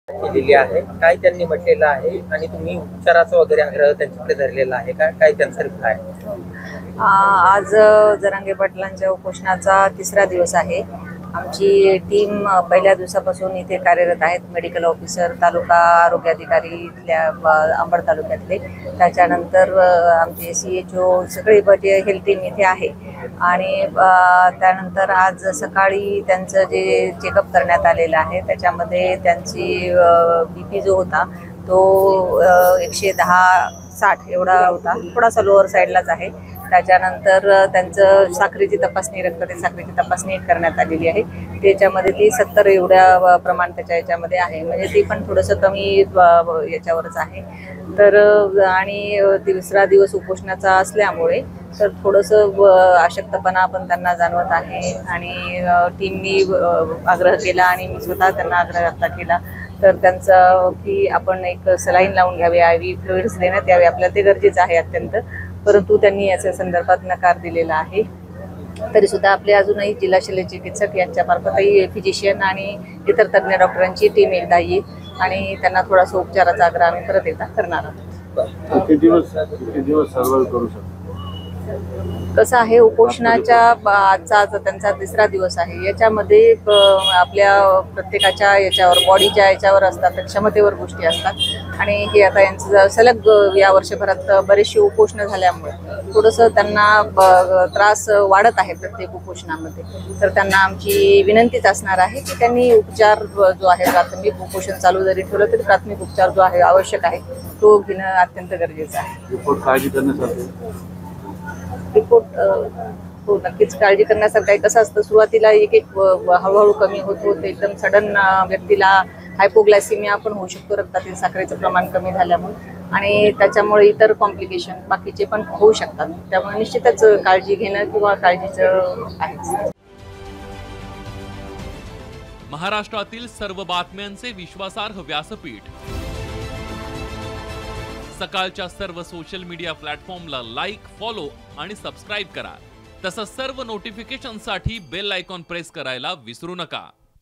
केलेली आहे, काय त्यांनी म्हटलेलं आहे आणि तुम्ही उपचाराचा वगैरे आग्रह त्यांच्याकडे धरलेला आहे का? काय त्यांचा रिप्लाय आहे? आज जरांगे पाटलांच्या उपोषणाचा तिसरा दिवस आहे. आमची टीम पहिल्या दिवसापासून इथे कार्यरत आहेत. मेडिकल ऑफिसर, तालुका आरोग्य अधिकारी इथल्या अंबड तालुक्यातले, त्याच्यानंतर आमचे CHO सगळी हेल्थ टीम इथे आहे. आणि त्यानंतर आज सकाळी त्यांचं जे चेकअप करण्यात आलेलं आहे त्याच्यामध्ये त्यांची BP जो होता तो 110/60 एवढा होता, थोडासा लोअर साईडलाच आहे. त्याच्यानंतर त्यांचं साखरेची तपासणी, रक्तातील साखरेची तपासणी करण्यात आलेली आहे. त्याच्यामध्ये ती 70 एवढ्या प्रमाण त्याच्या याच्यामध्ये आहे, म्हणजे ती पण थोडंसं कमी याच्यावरच आहे. तर आणि दुसरा दिवस उपोषणाचा असल्यामुळे तर थोडंसं अशक्तपणा पण त्यांना जाणवत आहे. आणि टीमनी आग्रह केला आणि मी स्वतः त्यांना आग्रह व्यक्त केला तर त्यांचं की आपण एक सलाईन लावून घ्यावी, IV फ्लुइड्स देण्यात यावे, आपल्याला ते गरजेचं आहे अत्यंत. परंतु त्यांनी याच्या संदर्भात नकार दिलेला आहे. तरीसुद्धा आपले अजूनही जिल्हा शल्य चिकित्सक यांच्यामार्फतही फिजिशियन आणि इतर तज्ज्ञ डॉक्टरांची टीम एकदा येईल आणि त्यांना थोडासा उपचाराचा आग्रह आम्ही परत एकदा करणार आहोत. किती दिवस सर्व्हाइव्ह करू शकतो? कसं आहे, उपोषणाच्या आजचा त्यांचा तिसरा दिवस आहे. याच्यामध्ये आपल्या प्रत्येकाच्या याच्यावर, बॉडीच्या याच्यावर असतात, क्षमतेवर गोष्टी असतात. आणि हे आता यांचं सलग या वर्षभरात बरेचसे उपोषणं झाल्यामुळे थोडंसं त्यांना त्रास वाढत आहे प्रत्येक उपोषणामध्ये. तर त्यांना आमची विनंतीच असणार आहे की त्यांनी उपचार जो आहे, प्राथमिक उपोषण चालू जरी ठेवलं तरी प्राथमिक उपचार जो आहे आवश्यक आहे तो घेणं अत्यंत गरजेचं आहे. रिपोर्ट काळजी करण्यासाठी रिपोर्ट हो, नक्कीच काळजी करण्यासारखं आहे. कसं असतं, सुरुवातीला एक हळूहळू कमी होत होत एकदम सडन व्यक्तीला हायपोग्लायसिमिया पण होऊ शकतो, रक्तातील साखरेचं प्रमाण कमी झाल्यामुळे, आणि त्याच्यामुळे इतर कॉम्प्लिकेशन बाकीचे पण होऊ शकतात. त्यामुळे निश्चितच काळजी घेणं किंवा काळजीचं आहे. महाराष्ट्रातील सर्व बातम्यांचे विश्वासार्ह व्यासपीठ, सकाळच्या सर्व सोशल मीडिया प्लॅटफॉर्मला लाईक, फॉलो आणि सबस्क्राईब करा. तसंच सर्व नोटिफिकेशनसाठी बेल आयकॉन प्रेस करायला विसरू नका.